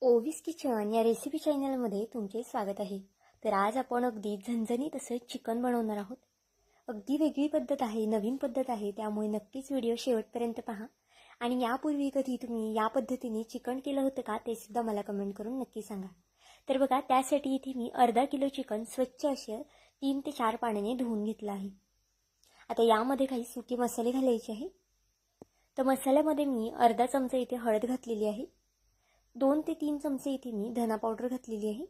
ओवीस kitchen या recipe चॅनलमध्ये तुमचे स्वागत आहे। तर आज आपण अगदी झणझणीत असं चिकन बनवणार आहोत। अगदी वेगळी पद्धत आहे, नवीन पद्धत आहे, त्यामुळे नक्कीच व्हिडिओ शेवटपर्यंत पहा। आणि यापूर्वी कधी तुम्ही या पद्धतीने चिकन केलं होतं का ते सुद्धा मला कमेंट करून नक्की सांगा। तर बघा, त्यासाठी इथे मी अर्धा किलो चिकन स्वच्छ असे 3 ते 4 पाण्याने धुवून घेतलं आहे। आता यामध्ये काही सुके मसाले घालायचे आहे। तर मसाल्यामध्ये मी अर्धा चमचा इथे हळद घातलेली आहे, 2 ते 3 चमचे इथे मी धना पावडर घातलेली आहे।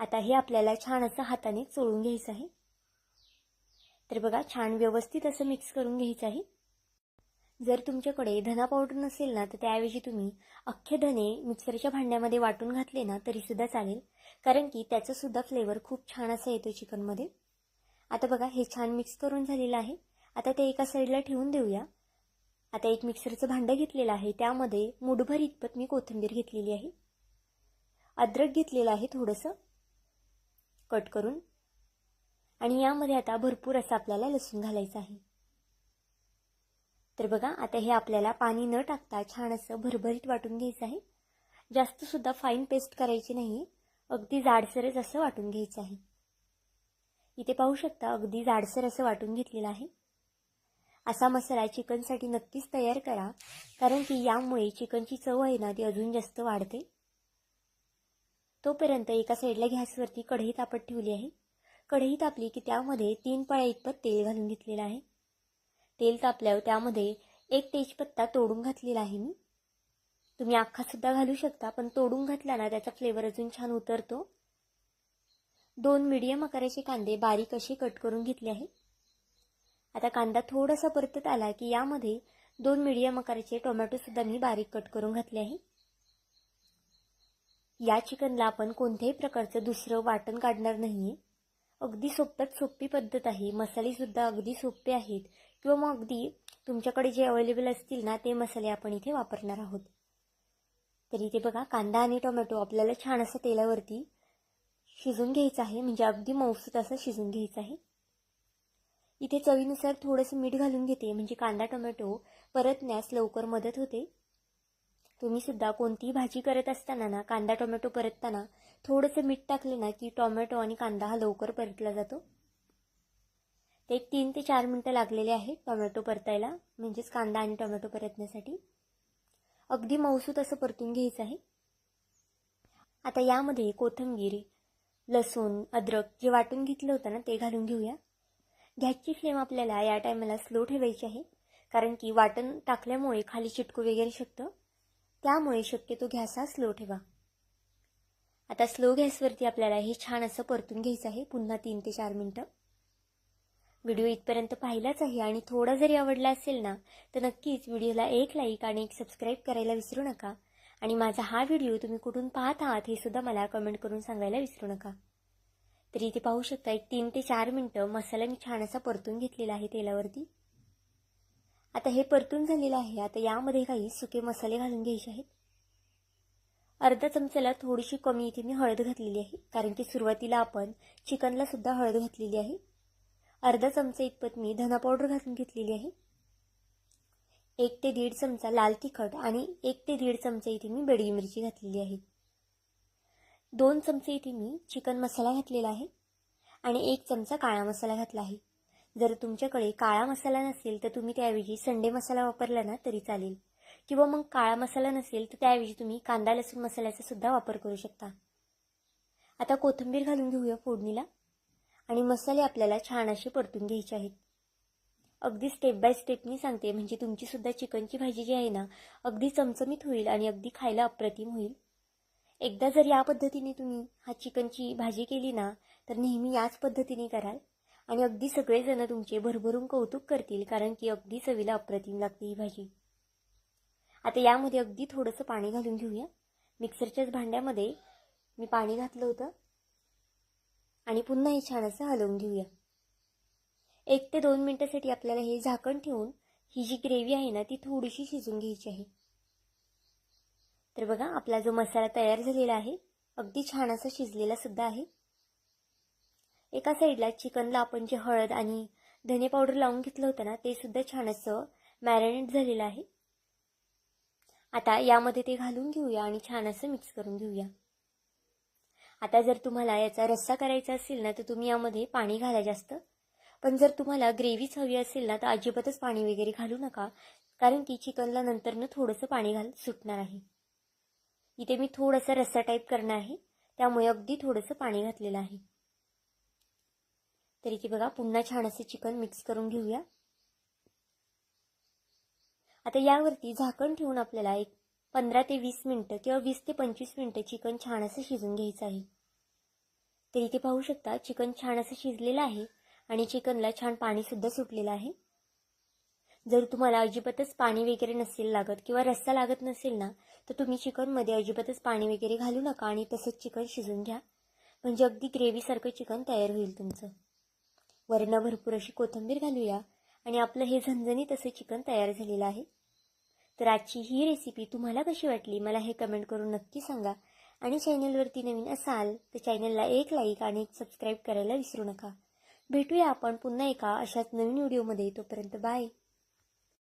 आता हे आपल्याला छान असं हाताने चोळून घ्यायचं आहे। तर बघा, छान व्यवस्थित असं मिक्स करून घ्यायचं आहे। जर तुमच्याकडे धना पावडर नसेल ना, तर त्याऐवजी तुम्ही अख्खे धने मिक्सरच्या भांड्यामध्ये वाटून घातले ना तरी सुद्धा चालेल, कारण की त्याचा सुद्धा फ्लेवर खूप छान असा येतो चिकनमध्ये। आता बघा, हे छान मिक्स करून झालेलं आहे। आता ते एका साईडला ठेवून देऊया। आता एक मिक्सरचं भांडं घेतलेलं आहे, त्यामध्ये मुठभर इतपत मी कोथिंबीर घेतलेली आहे, अद्रक घेतलेलं आहे थोडंसं कट करून, आणि यामध्ये आता भरपूर असं आपल्याला लसूण घालायचं आहे। तर बघा, आता हे आपल्याला पाणी न टाकता छान असं भरभरीत वाटून घ्यायचं आहे। जास्त सुद्धा फाईन पेस्ट करायची नाही, अगदी जाडसरच असं वाटून घ्यायचं आहे। इथे पाहू शकता, अगदी जाडसर असं वाटून घेतलेलं आहे। असा मसाला चिकनसाठी नक्कीच तयार करा, कारण की यामुळे चिकनची चव आहे ना ती अजून जास्त वाढते। तोपर्यंत एका साईडला गॅसवरती कढई तापत ठेवली आहे। कढई तापली की त्यामध्ये 3 पळ्या इतपत तेल घालून घेतलेलं आहे। तेल तापल्यावर त्यामध्ये एक तेजपत्ता तोडून घातलेला आहे मी। तुम्ही अख्खा सुद्धा घालू शकता, पण तोडून घातला ना त्याचा फ्लेवर अजून छान उतरतो। 2 मीडियम आकाराचे कांदे बारीक असे कट करून घेतले आहे। आता कांदा थोडासा परतत आला की यामध्ये 2 मीडियम आकाराचे टोमॅटो सुद्धा मी बारीक कट करून घातले आहे। या चिकनला आपण कोणत्याही प्रकारचं दुसरं वाटण काढणार नाहीये, अगदी सोप्यात सोपी पद्धत आहे। मसाले सुद्धा अगदी सोपे आहेत, किंवा मग अगदी तुमच्याकडे जे अवेलेबल असतील ना ते मसाले आपण इथे वापरणार आहोत। तर इथे बघा, कांदा आणि टोमॅटो आपल्याला छान असं तेलावरती शिजून घ्यायचं आहे, म्हणजे अगदी मऊसूत असं शिजून घ्यायचं आहे। इथे चवीनुसार थोडंसं मीठ घालून घेते, म्हणजे कांदा टोमॅटो परतण्यास लवकर मदत होते। तुम्ही सुद्धा कोणतीही भाजी करत असताना ना कांदा टोमॅटो परतताना थोडंसं मीठ टाकलं ना की टोमॅटो आणि कांदा हा लवकर परतला जातो। ते 3 ते 4 मिनिटं लागलेले आहेत टोमॅटो परतायला, म्हणजेच कांदा आणि टोमॅटो परतण्यासाठी। अगदी मऊसूत असं परतून घ्यायचं आहे। आता यामध्ये कोथिंबीर, लसूण, अद्रक जे वाटून घेतलं होतं ना ते घालून घेऊया। गॅसची फ्लेम आपल्याला या टायमाला स्लो ठेवायची आहे, कारण की वाटण टाकल्यामुळे खाली चिटकू वगैरे शकतं, त्यामुळे शक्यतो गॅस हा स्लो ठेवा। आता स्लो गॅसवरती आपल्याला हे छान असं परतून घ्यायचं आहे पुन्हा 3 ते 4 मिनिटं। व्हिडिओ इथपर्यंत पाहिलाच आहे आणि थोडा जरी आवडला असेल ना तर नक्कीच व्हिडिओला एक लाईक आणि एक सबस्क्राईब करायला विसरू नका। आणि माझा हा व्हिडिओ तुम्ही कुठून पाहत आहात हे सुद्धा मला कमेंट करून सांगायला विसरू नका। तर इथे पाहू शकता, एक 3 ते 4 मिनिटं मसाला मी छान असा परतून घेतलेला आहे तेलावरती। आता हे परतून झालेलं आहे। आता यामध्ये काही सुके मसाले घालून घ्यायचे आहेत। अर्धा चमच्याला थोडीशी कमी इथे मी हळद घातलेली आहे, कारण की सुरुवातीला आपण चिकनला सुद्धा हळद घातलेली आहे। अर्धा चमचा इतपत मी धना पावडर घालून घेतलेली आहे। 1 ते 1.5 चमचा लाल तिखट आणि 1 ते 1.5 चमचा इथे मी बेडगी मिरची घातलेली आहे। 2 चमचे इथे मी चिकन मसाला घातलेला आहे आणि 1 चमचा काळा मसाला घातला आहे। जर तुमच्याकडे काळा मसाला नसेल तर तुम्ही त्याऐवजी संडे मसाला वापरला ना तरी चालेल, किंवा मग काळा मसाला नसेल तर त्याऐवजी तुम्ही कांदा लसूण मसाल्याचा सुद्धा वापर करू शकता। आता कोथिंबीर घालून घेऊया फोडणीला, आणि मसाले आपल्याला छान असे परतून घ्यायचे आहेत। अगदी स्टेप बाय स्टेप मी सांगते, म्हणजे तुमची सुद्धा चिकनची भाजी जी आहे ना अगदी चमचमीत होईल आणि अगदी खायला अप्रतिम होईल। एकदा जर या पद्धतीने तुम्ही हा चिकनची भाजी केली ना तर नेहमी याच पद्धतीने कराल, आणि अगदी सगळेजण तुमचे भरभरून कौतुक करतील, कारण की अगदी चवीला अप्रतिम लागते ही भाजी। आता यामध्ये अगदी थोडंसं पाणी घालून घेऊया। मिक्सरच्याच भांड्यामध्ये मी पाणी घातलं होतं, आणि पुन्हा हे छान असं हलवून घेऊया। 1 ते 2 मिनिटांसाठी आपल्याला हे झाकण ठेवून ही जी ग्रेव्ही आहे ना ती थोडीशी शिजून घ्यायची आहे। तर बघा, आपला जो मसाला तयार झालेला आहे अगदी छान असा शिजलेला सुद्धा आहे। एका साईडला चिकनला आपण जे हळद आणि धने पावडर लावून घेतलं होतं ना ते सुद्धा छान असं मॅरिनेट झालेलं आहे। आता यामध्ये ते घालून घेऊया आणि छान असं मिक्स करून घेऊया. आता जर तुम्हाला याचा रस्सा करायचा असेल ना तर तुम्ही यामध्ये पाणी घाला जास्त. पण जर तुम्हाला ग्रेव्हीच हवी असेल ना तर अजिबातच पाणी वगैरे घालू नका, कारण की चिकनला नंतरनं थोडंसं पाणी सुटणार आहे. इथे मी थोडंसं रस्सा टाईप करणार आहे, त्यामुळे अगदी थोडंसं पाणी घातलेलं आहे. तर इथे बघा पुन्हा छान असं चिकन मिक्स करून घेऊया. आता यावरती झाकण ठेवून आपल्याला एक 15 ते 20 मिनिटं किंवा 20 ते 25 मिनिटं चिकन छान असं शिजून घ्यायचं आहे. तर इथे पाहू शकता चिकन छान असं शिजलेलं आहे आणि चिकनला छान पाणीसुद्धा सुटलेलं आहे. जर तुम्हाला अजिबातच पाणी वगैरे नसेल लागत किंवा रस्सा लागत नसेल ना तर तुम्ही चिकनमध्ये अजिबातच पाणी वगैरे घालू नका आणि तसंच चिकन शिजून घ्या, म्हणजे अगदी ग्रेव्हीसारखं चिकन तयार होईल तुमचं. वरनं भरपूर अशी कोथिंबीर घालूया आणि आपलं हे झणझणीत असं चिकन तयार झालेलं आहे. तर आजची ही रेसिपी तुम्हाला कशी वाटली मला हे कमेंट करून नक्की सांगा. आणि चॅनलवरती नवीन असाल तर चॅनलला एक लाईक आणि एक सबस्क्राईब करायला विसरू नका. भेटूया आपण पुन्हा एका अशाच नवीन व्हिडिओमध्ये. तोपर्यंत बाय.